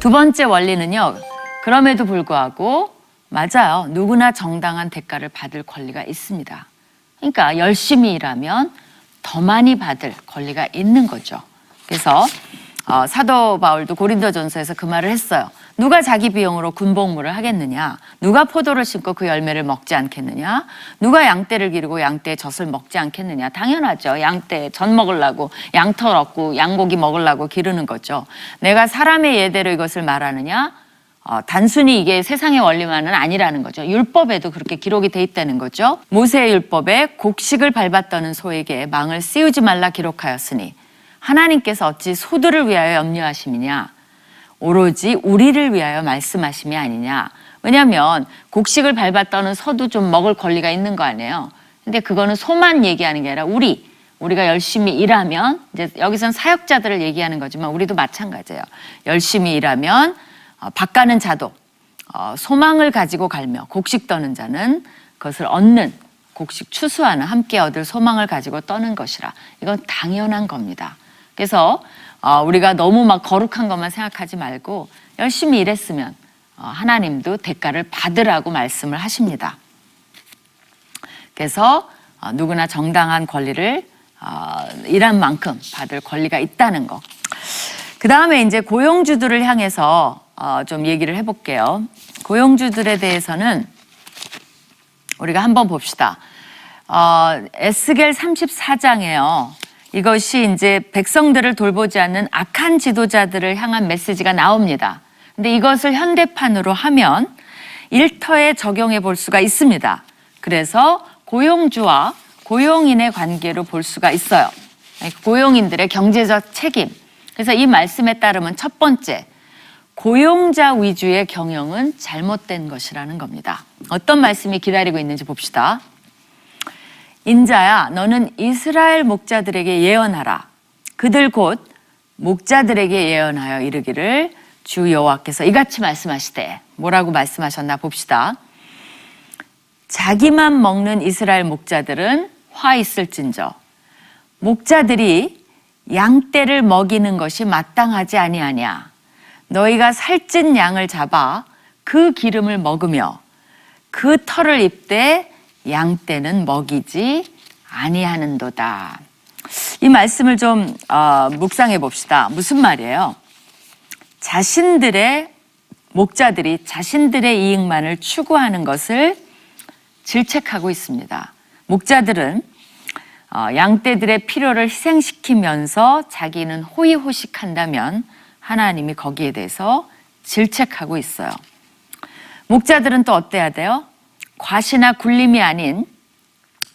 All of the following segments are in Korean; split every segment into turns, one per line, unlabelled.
두 번째 원리는요. 그럼에도 불구하고 맞아요. 누구나 정당한 대가를 받을 권리가 있습니다. 그러니까 열심히 일하면 더 많이 받을 권리가 있는 거죠. 그래서 사도 바울도 고린도전서에서 그 말을 했어요. 누가 자기 비용으로 군복무를 하겠느냐? 누가 포도를 심고 그 열매를 먹지 않겠느냐? 누가 양떼를 기르고 양떼의 젖을 먹지 않겠느냐? 당연하죠. 양떼 젖 먹으려고 양털 얻고 양고기 먹으려고 기르는 거죠. 내가 사람의 예대로 이것을 말하느냐? 단순히 이게 세상의 원리만은 아니라는 거죠. 율법에도 그렇게 기록이 돼 있다는 거죠. 모세의 율법에 곡식을 밟았더는 소에게 망을 씌우지 말라 기록하였으니 하나님께서 어찌 소들을 위하여 염려하심이냐? 오로지 우리를 위하여 말씀하심이 아니냐. 왜냐하면 곡식을 밟았다는 소도 좀 먹을 권리가 있는 거 아니에요. 근데 그거는 소만 얘기하는 게 아니라 우리가 열심히 일하면, 이제 여기선 사역자들을 얘기하는 거지만 우리도 마찬가지예요. 열심히 일하면 밥 가는 자도 소망을 가지고 갈며 곡식 떠는 자는 그것을 얻는, 곡식 추수하는, 함께 얻을 소망을 가지고 떠는 것이라. 이건 당연한 겁니다. 그래서 우리가 너무 막 거룩한 것만 생각하지 말고 열심히 일했으면 하나님도 대가를 받으라고 말씀을 하십니다. 그래서 누구나 정당한 권리를 일한 만큼 받을 권리가 있다는 거. 그 다음에 이제 고용주들을 향해서 좀 얘기를 해볼게요. 고용주들에 대해서는 우리가 한번 봅시다. 에스겔 34장에요. 이것이 이제 백성들을 돌보지 않는 악한 지도자들을 향한 메시지가 나옵니다. 근데 이것을 현대판으로 하면 일터에 적용해 볼 수가 있습니다. 그래서 고용주와 고용인의 관계로 볼 수가 있어요. 고용인들의 경제적 책임. 그래서 이 말씀에 따르면 첫 번째, 고용자 위주의 경영은 잘못된 것이라는 겁니다. 어떤 말씀이 기다리고 있는지 봅시다. 인자야, 너는 이스라엘 목자들에게 예언하라. 그들 곧 목자들에게 예언하여 이르기를 주 여호와께서 이같이 말씀하시되. 뭐라고 말씀하셨나 봅시다. 자기만 먹는 이스라엘 목자들은 화 있을진저 목자들이 양떼를 먹이는 것이 마땅하지 아니하냐. 너희가 살찐 양을 잡아 그 기름을 먹으며 그 털을 입되 양떼는 먹이지 아니하는도다. 이 말씀을 좀 묵상해 봅시다. 무슨 말이에요? 목자들이 자신들의 이익만을 추구하는 것을 질책하고 있습니다. 목자들은 양떼들의 필요를 희생시키면서 자기는 호의호식한다면 하나님이 거기에 대해서 질책하고 있어요. 목자들은 또 어때야 돼요? 과시나 굴림이 아닌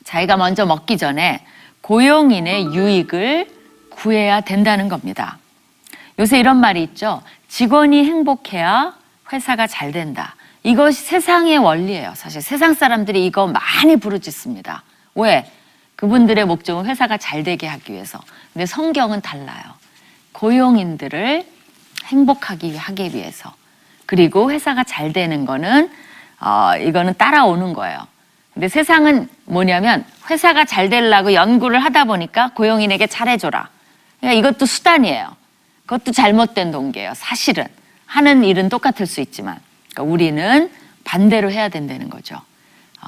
자기가 먼저 먹기 전에 고용인의 유익을 구해야 된다는 겁니다. 요새 이런 말이 있죠. 직원이 행복해야 회사가 잘 된다. 이것이 세상의 원리예요. 사실 세상 사람들이 이거 많이 부르짖습니다. 왜? 그분들의 목적은 회사가 잘 되게 하기 위해서. 근데 성경은 달라요. 고용인들을 행복하게 하기 위해서. 그리고 회사가 잘 되는 거는 이거는 따라오는 거예요. 근데 세상은 뭐냐면 회사가 잘 되려고 연구를 하다 보니까 고용인에게 잘해줘라. 그러니까 이것도 수단이에요. 그것도 잘못된 동기예요. 사실은 하는 일은 똑같을 수 있지만 그러니까 우리는 반대로 해야 된다는 거죠.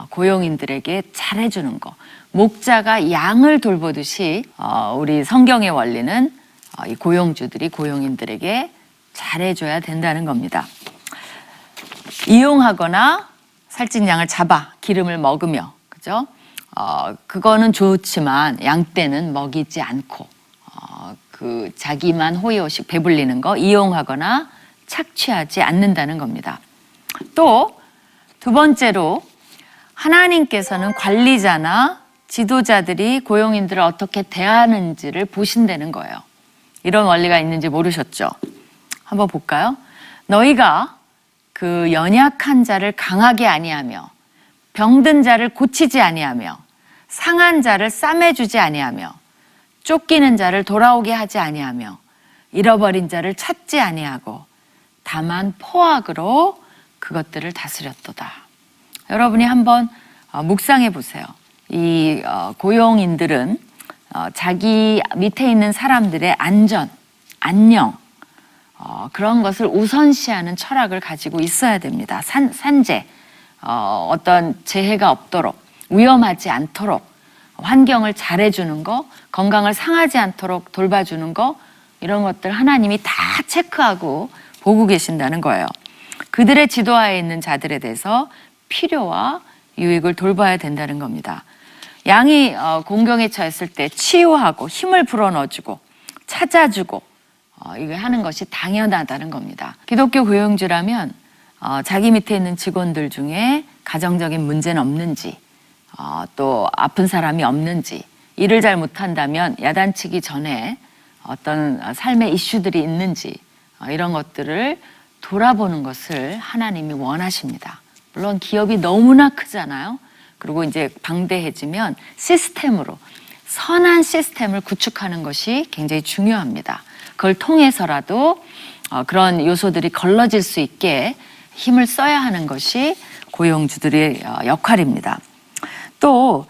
고용인들에게 잘해주는 거. 목자가 양을 돌보듯이 우리 성경의 원리는 이 고용주들이 고용인들에게 잘해줘야 된다는 겁니다. 이용하거나 살찐 양을 잡아 기름을 먹으며, 그죠? 그거는 좋지만 양떼는 먹이지 않고 그 자기만 호의호식 배불리는 거 이용하거나 착취하지 않는다는 겁니다. 또 두 번째로 하나님께서는 관리자나 지도자들이 고용인들을 어떻게 대하는지를 보신다는 거예요. 이런 원리가 있는지 모르셨죠? 한번 볼까요? 너희가 그 연약한 자를 강하게 아니하며 병든 자를 고치지 아니하며 상한 자를 싸매주지 아니하며 쫓기는 자를 돌아오게 하지 아니하며 잃어버린 자를 찾지 아니하고 다만 포악으로 그것들을 다스렸도다. 여러분이 한번 묵상해 보세요. 이 고용인들은 자기 밑에 있는 사람들의 안전, 안녕, 그런 것을 우선시하는 철학을 가지고 있어야 됩니다. 산재, 어떤 재해가 없도록, 위험하지 않도록, 환경을 잘해주는 거, 건강을 상하지 않도록 돌봐주는 거, 이런 것들 하나님이 다 체크하고 보고 계신다는 거예요. 그들의 지도하에 있는 자들에 대해서 필요와 유익을 돌봐야 된다는 겁니다. 양이 공경에 처했을 때 치유하고 힘을 불어넣어주고 찾아주고 이거 하는 것이 당연하다는 겁니다. 기독교 고용주라면 자기 밑에 있는 직원들 중에 가정적인 문제는 없는지, 또 아픈 사람이 없는지, 일을 잘 못한다면 야단치기 전에 어떤 삶의 이슈들이 있는지, 이런 것들을 돌아보는 것을 하나님이 원하십니다. 물론 기업이 너무나 크잖아요. 그리고 이제 방대해지면 시스템으로, 선한 시스템을 구축하는 것이 굉장히 중요합니다. 그걸 통해서라도 그런 요소들이 걸러질 수 있게 힘을 써야 하는 것이 고용주들의 역할입니다. 또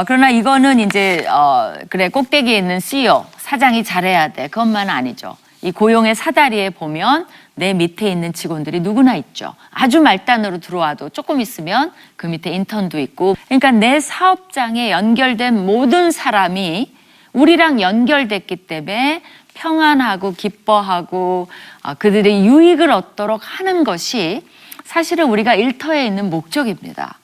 그러나 이거는 이제 그래 꼭대기에 있는 CEO, 사장이 잘해야 돼, 그것만은 아니죠. 이 고용의 사다리에 보면 내 밑에 있는 직원들이 누구나 있죠. 아주 말단으로 들어와도 조금 있으면 그 밑에 인턴도 있고, 그러니까 내 사업장에 연결된 모든 사람이 우리랑 연결됐기 때문에 평안하고 기뻐하고 그들의 유익을 얻도록 하는 것이 사실은 우리가 일터에 있는 목적입니다.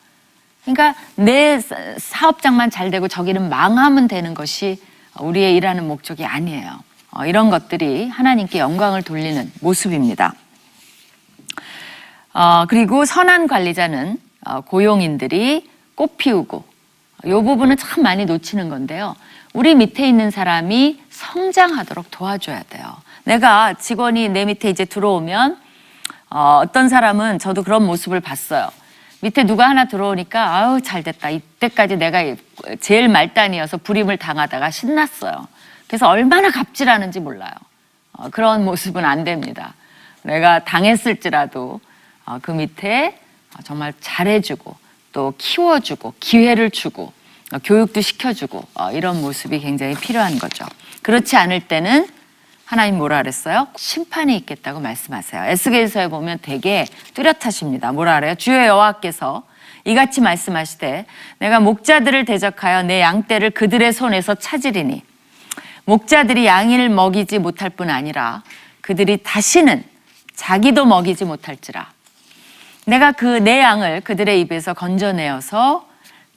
그러니까 내 사업장만 잘 되고 저기는 망하면 되는 것이 우리의 일하는 목적이 아니에요. 이런 것들이 하나님께 영광을 돌리는 모습입니다. 그리고 선한 관리자는 고용인들이 꽃 피우고, 이 부분은 참 많이 놓치는 건데요. 우리 밑에 있는 사람이 성장하도록 도와줘야 돼요. 내가 직원이 내 밑에 이제 들어오면 어떤 사람은, 저도 그런 모습을 봤어요. 밑에 누가 하나 들어오니까 아우 잘됐다. 이때까지 내가 제일 말단이어서 불임을 당하다가 신났어요. 그래서 얼마나 갑질하는지 몰라요. 그런 모습은 안 됩니다. 내가 당했을지라도 그 밑에 정말 잘해주고 또 키워주고 기회를 주고 교육도 시켜주고 이런 모습이 굉장히 필요한 거죠. 그렇지 않을 때는 하나님 뭐라 그랬어요? 심판이 있겠다고 말씀하세요. 에스겔서에 보면 되게 뚜렷하십니다. 뭐라 그래요? 주여 여호와께서 이같이 말씀하시되 내가 목자들을 대적하여 내 양떼를 그들의 손에서 찾으리니 목자들이 양을 먹이지 못할 뿐 아니라 그들이 다시는 자기도 먹이지 못할지라. 내가 그 내 양을 그들의 입에서 건져내어서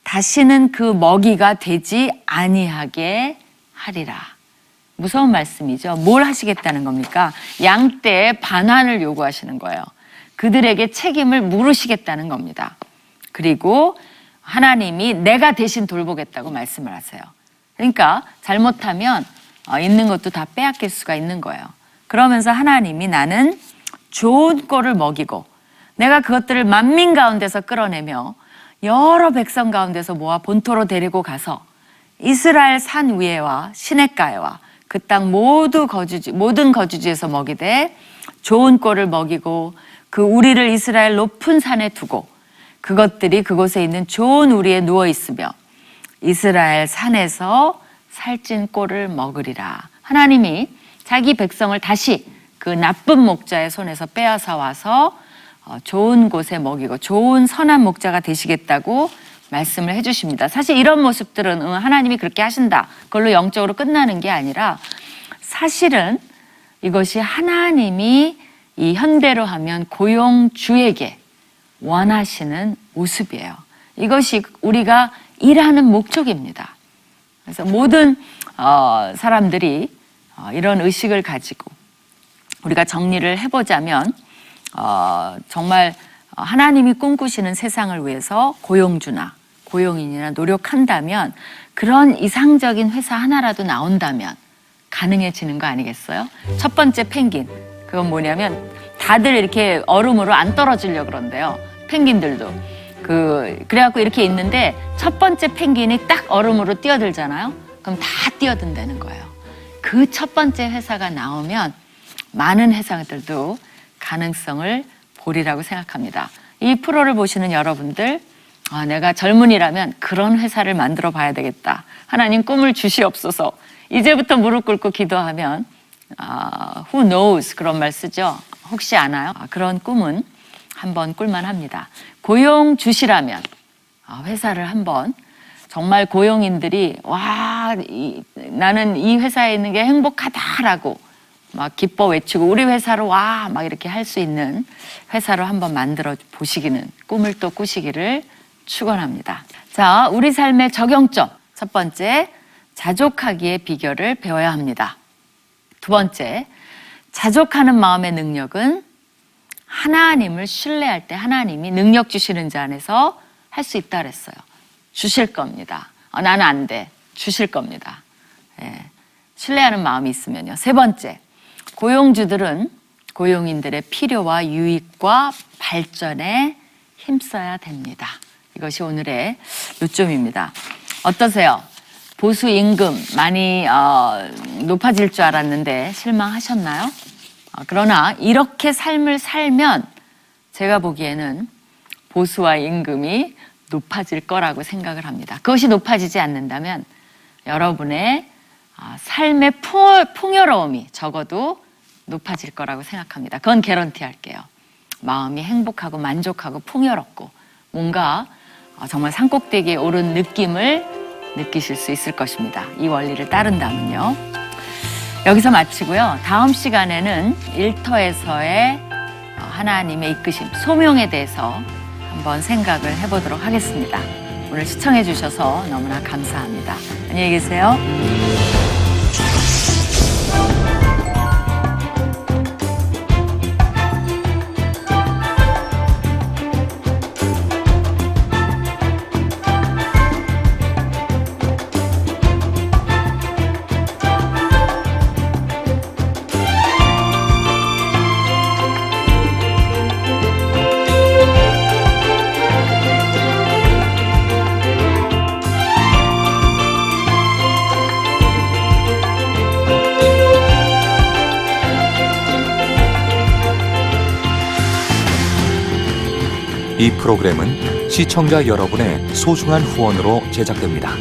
다시는 그 먹이가 되지 아니하게 하리라. 무서운 말씀이죠. 뭘 하시겠다는 겁니까? 양떼의 반환을 요구하시는 거예요. 그들에게 책임을 물으시겠다는 겁니다. 그리고 하나님이 내가 대신 돌보겠다고 말씀을 하세요. 그러니까 잘못하면 있는 것도 다 빼앗길 수가 있는 거예요. 그러면서 하나님이 나는 좋은 꼴을 먹이고 내가 그것들을 만민 가운데서 끌어내며 여러 백성 가운데서 모아 본토로 데리고 가서 이스라엘 산 위에와 시냇가에와 그 땅 모든 거주지에서 먹이되 좋은 꼴을 먹이고 그 우리를 이스라엘 높은 산에 두고 그것들이 그곳에 있는 좋은 우리에 누워 있으며 이스라엘 산에서 살찐 꼴을 먹으리라. 하나님이 자기 백성을 다시 그 나쁜 목자의 손에서 빼앗아 와서 좋은 곳에 먹이고 좋은 선한 목자가 되시겠다고 말씀을 해주십니다. 사실 이런 모습들은 하나님이 그렇게 하신다, 그걸로 영적으로 끝나는 게 아니라 사실은 이것이 하나님이 이 현대로 하면 고용주에게 원하시는 모습이에요. 이것이 우리가 일하는 목적입니다. 그래서 모든 사람들이 이런 의식을 가지고 우리가 정리를 해보자면 정말 하나님이 꿈꾸시는 세상을 위해서 고용주나 고용인이나 노력한다면 그런 이상적인 회사 하나라도 나온다면 가능해지는 거 아니겠어요? 첫 번째 펭귄, 그건 뭐냐면 다들 이렇게 얼음으로 안 떨어지려고 그런대요. 펭귄들도. 그래갖고 이렇게 있는데 첫 번째 펭귄이 딱 얼음으로 뛰어들잖아요. 그럼 다 뛰어든다는 거예요. 그 첫 번째 회사가 나오면 많은 회사들도 가능성을 보리라고 생각합니다. 이 프로를 보시는 여러분들, 내가 젊은이라면 그런 회사를 만들어 봐야 되겠다. 하나님 꿈을 주시옵소서. 이제부터 무릎 꿇고 기도하면 who knows 그런 말 쓰죠. 혹시 아나요? 그런 꿈은 한번 꿀만 합니다. 고용 주시라면 회사를 한번 정말 고용인들이 나는 이 회사에 있는 게 행복하다라고 막 기뻐 외치고 우리 회사로 와 막 이렇게 할 수 있는 회사로 한번 만들어 보시기는 꿈을 또 꾸시기를 축원합니다. 자, 우리 삶의 적용점. 첫 번째, 자족하기의 비결을 배워야 합니다. 두 번째, 자족하는 마음의 능력은 하나님을 신뢰할 때 하나님이 능력 주시는 자 안에서 할 수 있다 그랬어요. 주실 겁니다. 나는 안 돼. 주실 겁니다. 신뢰하는 마음이 있으면요. 세 번째, 고용주들은 고용인들의 필요와 유익과 발전에 힘써야 됩니다. 이것이 오늘의 요점입니다. 어떠세요? 보수 임금 많이 높아질 줄 알았는데 실망하셨나요? 그러나 이렇게 삶을 살면 제가 보기에는 보수와 임금이 높아질 거라고 생각을 합니다. 그것이 높아지지 않는다면 여러분의 삶의 풍요로움이 적어도 높아질 거라고 생각합니다. 그건 개런티 할게요. 마음이 행복하고 만족하고 풍요롭고 뭔가 정말 산꼭대기에 오른 느낌을 느끼실 수 있을 것입니다. 이 원리를 따른다면요. 여기서 마치고요. 다음 시간에는 일터에서의 하나님의 이끄심, 소명에 대해서 한번 생각을 해보도록 하겠습니다. 오늘 시청해 주셔서 너무나 감사합니다. 안녕히 계세요.
이 프로그램은 시청자 여러분의 소중한 후원으로 제작됩니다.